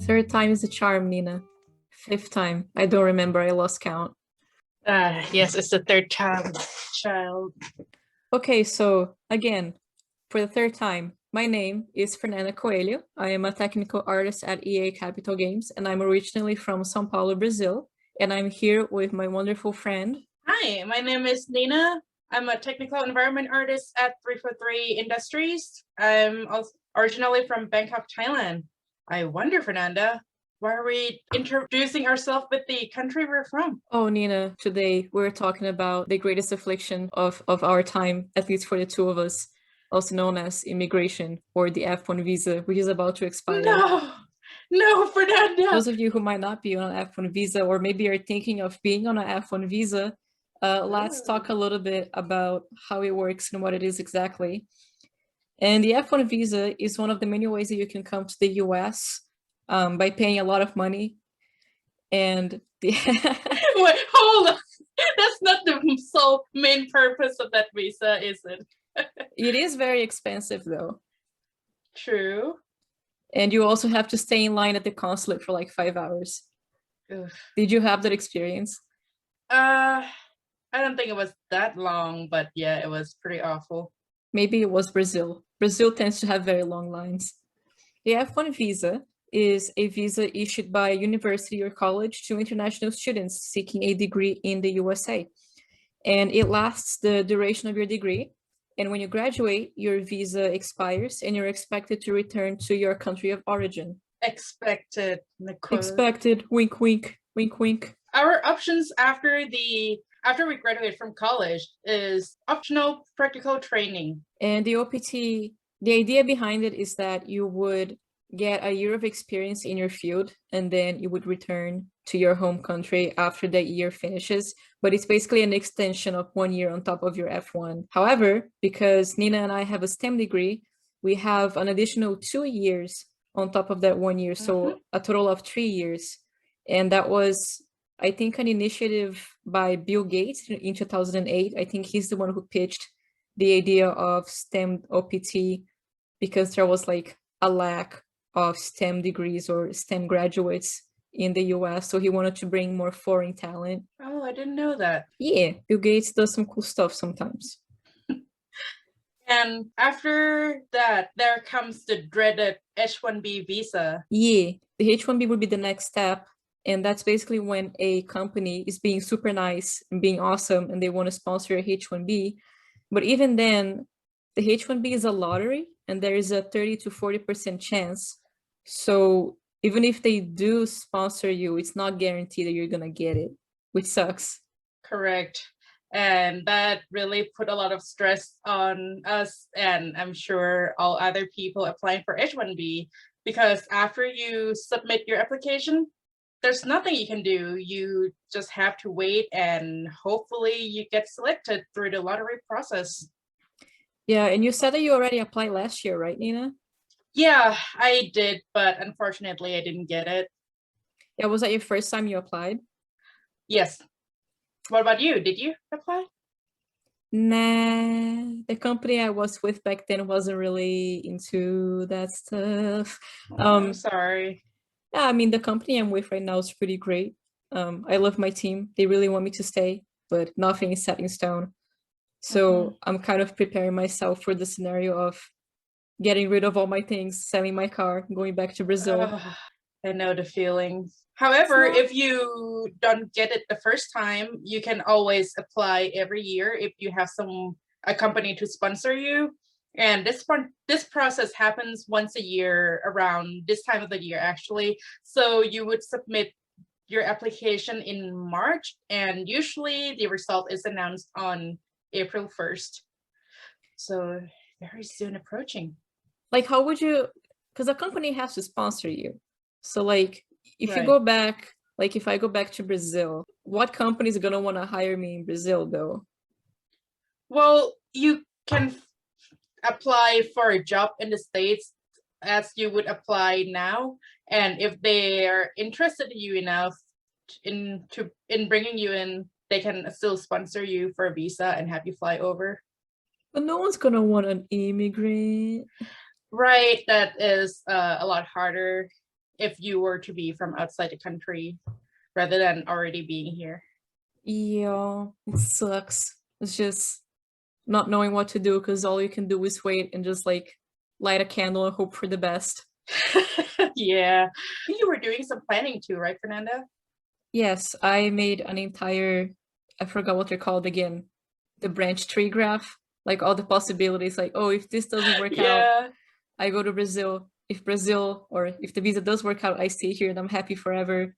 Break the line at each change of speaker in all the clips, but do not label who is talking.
Third time is a charm, Nina. Fifth time. I don't remember. I lost count.
Yes, it's the third time, child.
Okay, so again, for the third time, my name is Fernanda Coelho. I am a technical artist at EA Capital Games, and I'm originally from São Paulo, Brazil. And I'm here with my wonderful friend.
Hi, my name is Nina. I'm a technical environment artist at 343 Industries. I'm originally from Bangkok, Thailand. I wonder, Fernanda, why are we introducing ourselves with the country we're from?
Oh, Nina, today we're talking about the greatest affliction of our time, at least for the two of us, also known as immigration or the F1 visa, which is about to expire.
No, Fernanda.
Those of you who might not be on an F1 visa or maybe are thinking of being on an F1 visa, let's talk a little bit about how it works and what it is exactly. And the F1 visa is one of the many ways that you can come to the US by paying a lot of money. And
Wait, hold on. That's not the sole main purpose of that visa, is it?
It is very expensive though.
True.
And you also have to stay in line at the consulate for like 5 hours.
Oof.
Did you have that experience?
I don't think it was that long, but yeah, it was pretty awful.
Maybe it was Brazil. Brazil tends to have very long lines. The F1 visa is a visa issued by a university or college to international students seeking a degree in the USA. And it lasts the duration of your degree. And when you graduate, your visa expires and you're expected to return to your country of origin.
Expected, Nicole.
Expected, wink, wink, wink, wink.
Our options after we graduate from college is optional practical training.
And the OPT, the idea behind it is that you would get a year of experience in your field and then you would return to your home country after that year finishes, but it's basically an extension of 1 year on top of your F1. However, because Nina and I have a STEM degree, we have an additional 2 years on top of that 1 year, so a total of 3 years. And that was, I think, an initiative by Bill Gates in 2008. I think he's the one who pitched the idea of STEM OPT because there was like a lack of STEM degrees or STEM graduates in the US, so he wanted to bring more foreign talent.
Oh, I didn't know that.
Yeah, Bill Gates does some cool stuff sometimes.
And after that, there comes the dreaded H-1B visa.
Yeah, the H-1B would be the next step, and that's basically when a company is being super nice and being awesome and they want to sponsor a H-1B. But even then, the H-1B is a lottery and there is a 30 to 40% chance. So even if they do sponsor you, it's not guaranteed that you're gonna get it, which sucks.
Correct. And that really put a lot of stress on us, and I'm sure all other people applying for H-1B, because after you submit your application, there's nothing you can do. You just have to wait and hopefully you get selected through the lottery process.
Yeah, and you said that you already applied last year, right, Nina?
Yeah, I did, but unfortunately I didn't get it.
Yeah, was that your first time you applied?
Yes. What about you? Did you apply?
Nah, the company I was with back then wasn't really into that stuff.
I'm sorry.
Yeah, I mean, the company I'm with right now is pretty great. I love my team. They really want me to stay, but nothing is set in stone. So I'm kind of preparing myself for the scenario of getting rid of all my things, selling my car, going back to Brazil.
I know the feeling. However, if you don't get it the first time, you can always apply every year if you have a company to sponsor you. And this process happens once a year around this time of the year, actually. So you would submit your application in March, and usually the result is announced on April 1st. So very soon approaching.
Like, how would you, because a company has to sponsor you. So like, if you go back, like if I go back to Brazil, what company is going to want to hire me in Brazil though?
Well, you can apply for a job in the States as you would apply now. And if they are interested in you enough in bringing you in, they can still sponsor you for a visa and have you fly over.
But no one's going to want an immigrant.
Right, that is a lot harder. if you were to be from outside the country rather than already being here.
Yeah, it sucks. It's just not knowing what to do because all you can do is wait and just like light a candle and hope for the best.
Yeah. You were doing some planning too, right, Fernanda?
Yes, I made an entire, I forgot what they're called again, the branch tree graph, like all the possibilities, like, oh, if this doesn't work out,
Yeah.
I go to Brazil. If Brazil or if the visa does work out, I stay here and I'm happy forever.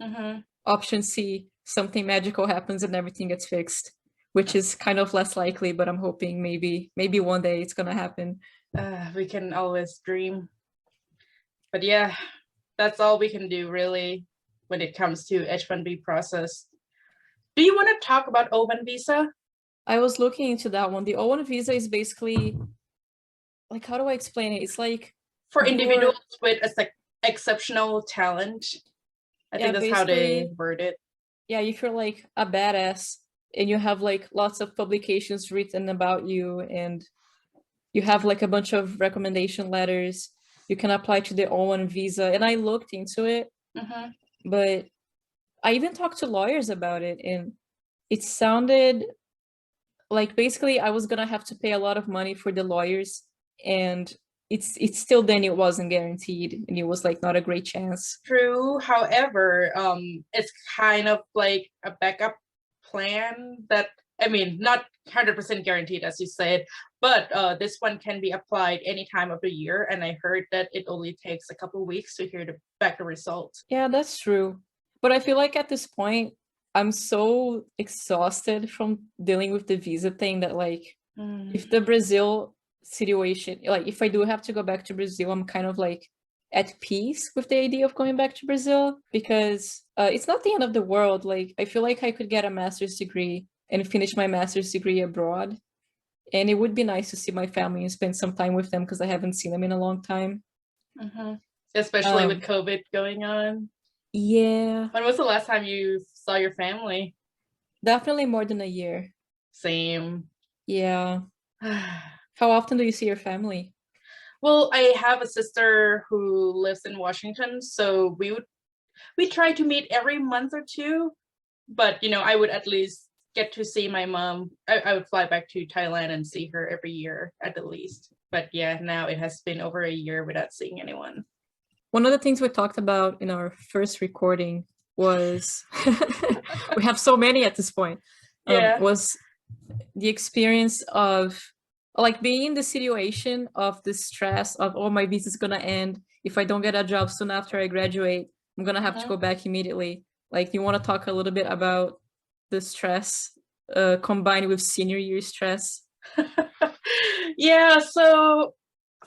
Mm-hmm.
Option C, something magical happens and everything gets fixed, which is kind of less likely, but I'm hoping maybe one day it's gonna happen.
We can always dream. But yeah, that's all we can do really when it comes to H-1B process. Do you want to talk about O1 visa?
I was looking into that one. The O1 visa is basically like, how do I explain it? It's like
For
you're
individuals with exceptional talent. I
yeah,
think that's how they
basically
word it.
yeah, if you're like a badass and you have like lots of publications written about you and you have like a bunch of recommendation letters, you can apply to the O1 visa. And I looked into it,
Mm-hmm.
but I even talked to lawyers about it, and it sounded like basically I was gonna have to pay a lot of money for the lawyers, and it's still then it wasn't guaranteed, and it was like not a great chance.
True. However, it's kind of like a backup plan that, I mean, not 100% guaranteed, as you said, but this one can be applied any time of the year. And I heard that it only takes a couple of weeks to hear back the results.
Yeah, that's true. But I feel like at this point, I'm so exhausted from dealing with the visa thing that like if the Brazil situation, like if I do have to go back to Brazil, I'm kind of like at peace with the idea of going back to Brazil because it's not the end of the world. Like I feel like I could get a master's degree and finish my master's degree abroad. And it would be nice to see my family and spend some time with them because I haven't seen them in a long time.
Mm-hmm. Especially with COVID going on.
Yeah,
When was the last time you saw your family?
definitely more than a year.
Same.
Yeah. How often do you see your family?
Well, I have a sister who lives in Washington, so we try to meet every month or two, but I would at least get to see my mom. I would fly back to Thailand and see her every year at the least. But yeah, now it has been over a year without seeing anyone.
One of the things we talked about in our first recording was we have so many at this point.
Yeah.
Was the experience of like being in the situation of the stress of oh my visa is gonna end if I don't get a job soon after I graduate. I'm gonna have to go back immediately. Like, you want to talk a little bit about the stress combined with senior year stress?
Yeah, so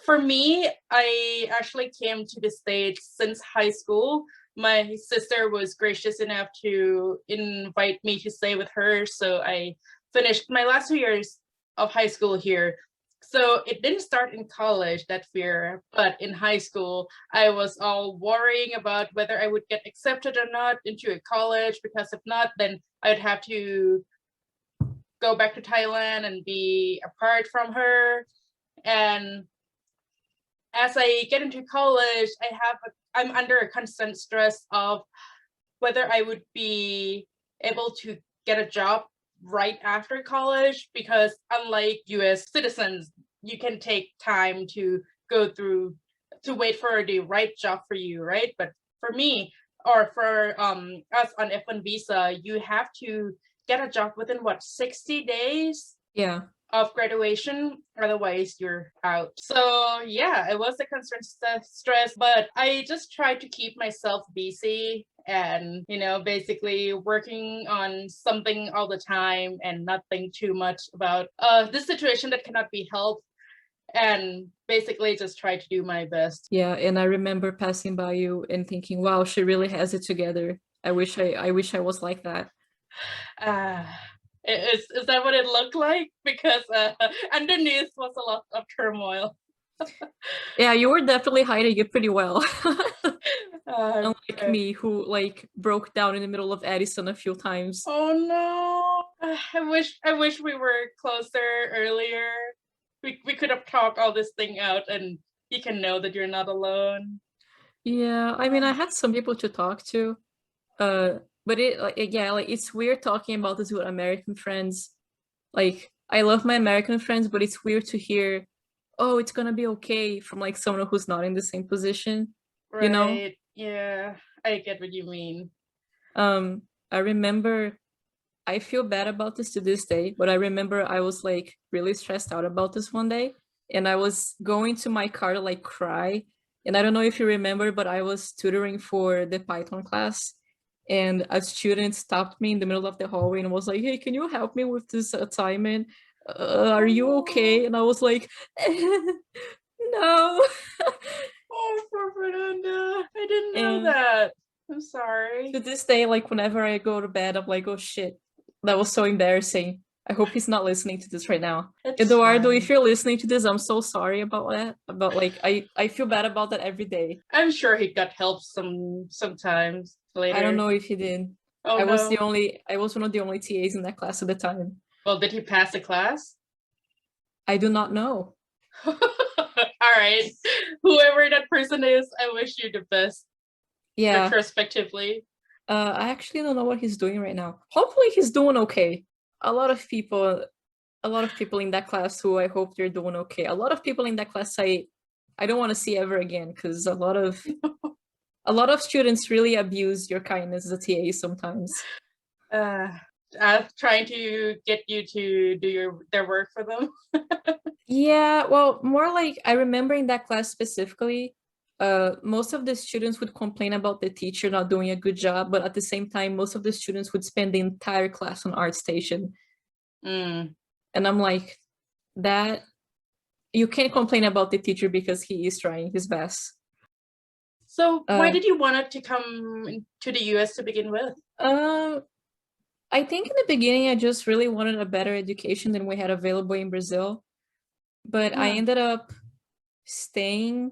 for me, I actually came to the States since high school. My sister was gracious enough to invite me to stay with her, so I finished my last 2 years of high school here. So it didn't start in college, that fear, but in high school, I was all worrying about whether I would get accepted or not into a college, because if not, then I'd have to go back to Thailand and be apart from her. And as I get into college, I'm under a constant stress of whether I would be able to get a job right after college, because unlike US citizens, you can take time to go through to wait for the right job for you, right? But for me, or for us on F1 visa, you have to get a job within 60 days
Yeah.
of graduation, otherwise you're out. So yeah, it was a constant stress, but I just tried to keep myself busy and basically working on something all the time and not think too much about this situation that cannot be helped, and basically just try to do my best.
Yeah, and I remember passing by you and thinking, wow, she really has it together. I wish I was like that.
uh, is that what it looked like? Because underneath was a lot of turmoil.
Yeah, you were definitely hiding it pretty well. Unlike
Okay.
me, who like broke down in the middle of Edison a few times.
Oh no. I wish we were closer earlier. We could have talked all this thing out, and you can know that you're not alone.
Yeah, I mean, I had some people to talk to, but it like yeah, like it's weird talking about this with American friends. Like I love my American friends, but it's weird to hear, oh, it's gonna be okay from like someone who's not in the same position, you know?
Right. Yeah, I get what you mean.
I remember I feel bad about this to this day, but I remember I was like really stressed out about this one day, and I was going to my car to like cry. And I don't know if you remember, but I was tutoring for the Python class, and a student stopped me in the middle of the hallway and was like, "Hey, can you help me with this assignment? Are you
Oh,
okay?" And I was like, "No."
oh, poor Fernanda. I didn't know
And
that. I'm
to
sorry.
this day, like whenever I go to bed, I'm like, oh shit, that was so embarrassing. I hope he's not listening to this right now.
It's
Eduardo, if
fine.
you're listening to this, I'm so sorry about that. About like I feel bad about that every day.
I'm sure he got help sometimes
I don't
later.
know if he did.
Oh no.
I was one of the only TAs in that class at the time.
Well, did he pass the class?
I do not know.
All right. Whoever that person is, I wish you the best
Yeah.
retrospectively.
I actually don't know what he's doing right now. Hopefully he's doing okay. A lot of people a lot of people in that class who I hope they're doing okay. A lot of people in that class I don't want to see ever again because a lot of students really abuse your kindness as a TA sometimes.
Uh, I'm trying to get you to do their work for them.
Yeah, well, more like I remember in that class specifically, most of the students would complain about the teacher not doing a good job, but at the same time, most of the students would spend the entire class on art station.
Mm.
And I'm like, that you can't complain about the teacher because he is trying his best.
So, why
Uh,
did you want it to come to the US to begin with?
uh, I think in the beginning, I just really wanted a better education than we had available in Brazil. But I
Mm.
ended up staying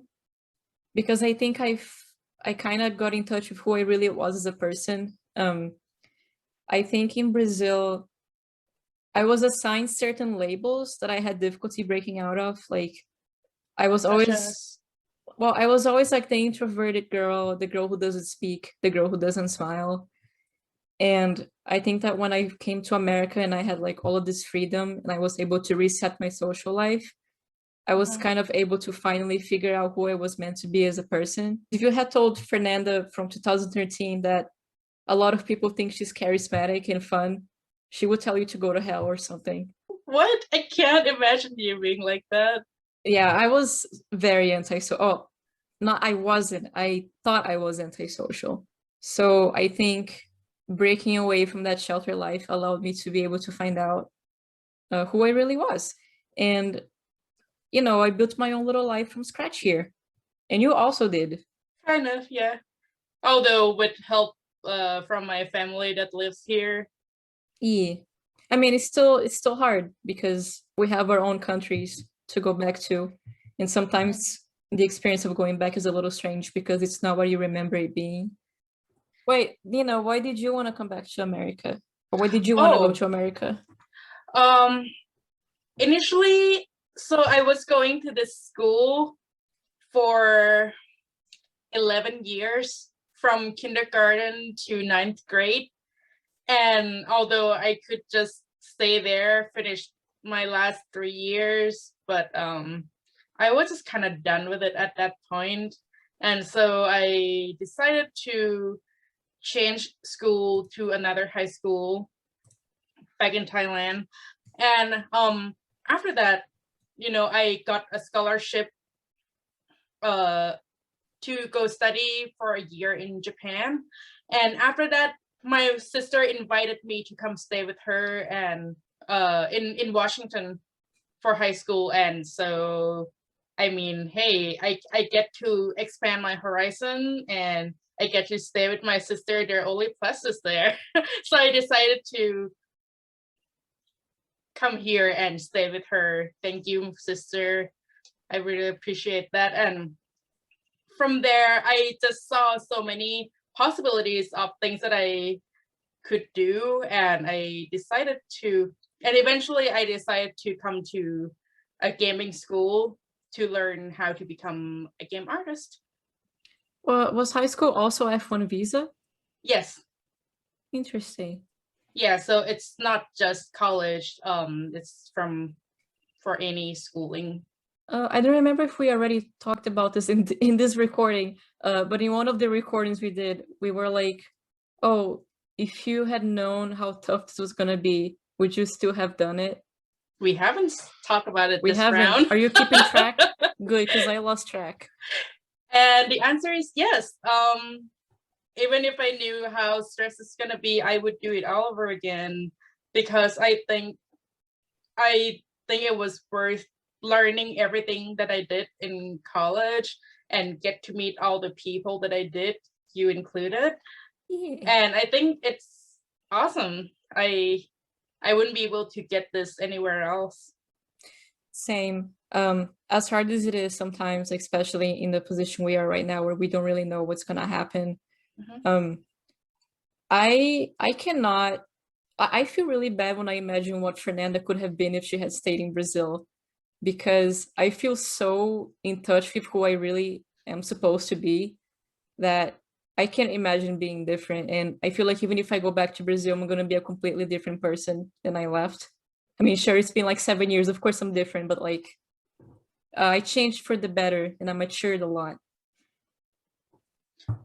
because I think I kind of got in touch with who I really was as a person. I think in Brazil, I was assigned certain labels that I had difficulty breaking out of. Like I was
Such
always,
as.
well, I was always like the introverted girl, the girl who doesn't speak, the girl who doesn't smile. And I think that when I came to America and I had like all of this freedom and I was able to reset my social life, I was
Mhm.
kind of able to finally figure out who I was meant to be as a person. If you had told Fernanda from 2013 that a lot of people think she's charismatic and fun, she would tell you to go to hell or something.
What? I can't imagine you being like that.
Yeah, I was very antisocial. Oh, not I wasn't. I thought I was antisocial. So I think breaking away from that shelter life allowed me to be able to find out who I really was. And, you know, I built my own little life from scratch here. And you also did.
Kind of, yeah. Although with help from my family that lives here.
Yeah. I mean, it's still hard because we have our own countries to go back to. And sometimes the experience of going back is a little strange because it's not what you remember it being. Wait, Nina, why did you want to come back to America? Or why did you want to go
Oh,
to America?
um, initially, so I was going to this school for 11 years from kindergarten to ninth grade. And although I could just stay there, finish my last 3 years, but I was just kind of done with it at that point. And so I decided to change school to another high school back in Thailand. And after that, I got a scholarship uh to go study for a year in Japan. And after that, my sister invited me to come stay with her and in Washington for high school. And so I mean, hey, I get to expand my horizon and I get to stay with my sister. There are only pluses there. So I decided to come here and stay with her. Thank you, sister. I really appreciate that. And from there, I just saw so many possibilities of things that I could do, and eventually I decided to come to a gaming school to learn how to become a game artist.
Well, was high school also F1 visa?
Yes.
Interesting.
Yeah, so it's not just college. It's for any schooling.
I don't remember if we already talked about this in this recording, but in one of the recordings we did, we were like, oh, if you had known how tough this was gonna be, would you still have done it?
We haven't talked about it
We
this
haven't.
round.
Are you keeping track? Good, because I lost track.
And the answer is yes. Even if I knew how stressed it's gonna be, I would do it all over again, because I think it was worth learning everything that I did in college and get to meet all the people that I did, you included.
Yeah.
And I think it's awesome. I wouldn't be able to get this anywhere else.
Same. As hard as it is sometimes, especially in the position we are right now, where we don't really know what's gonna happen.
Mhm.
I cannot. I feel really bad when I imagine what Fernanda could have been if she had stayed in Brazil, because I feel so in touch with who I really am supposed to be that I can't imagine being different. And I feel like even if I go back to Brazil, I'm gonna be a completely different person than I left. I mean, sure, it's been like 7 years. Of course, I'm different, but like, I changed for the better, and I matured a lot.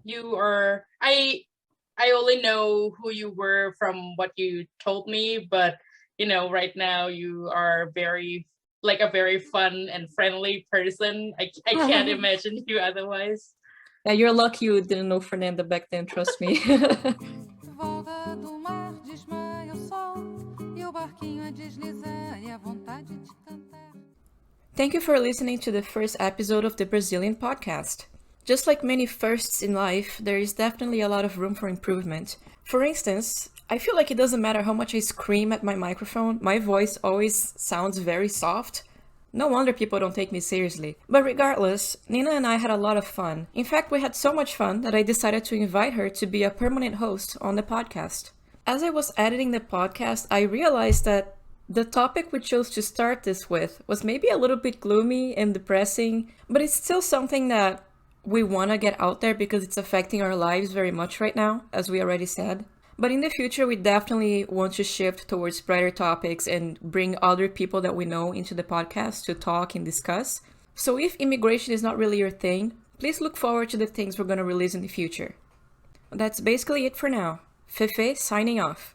You are I only know who you were from what you told me, but right now you are very like a very fun and friendly person. I can't imagine you otherwise.
Yeah, you're lucky you didn't know Fernanda back then, trust me.
Volta do mar desmaia o sol e o barquinho a deslizar e a vontade de cantar.
Thank you for listening to the first episode of the Brazilian podcast. Just like many firsts in life, there is definitely a lot of room for improvement. For instance, I feel like it doesn't matter how much I scream at my microphone, my voice always sounds very soft. No wonder people don't take me seriously. But regardless, Nina and I had a lot of fun. In fact, we had so much fun that I decided to invite her to be a permanent host on the podcast. As I was editing the podcast, I realized that the topic we chose to start this with was maybe a little bit gloomy and depressing, but it's still something that we want to get out there because it's affecting our lives very much right now, as we already said. But in the future, we definitely want to shift towards brighter topics and bring other people that we know into the podcast to talk and discuss. So if immigration is not really your thing, please look forward to the things we're going to release in the future. That's basically it for now. Fefe signing off.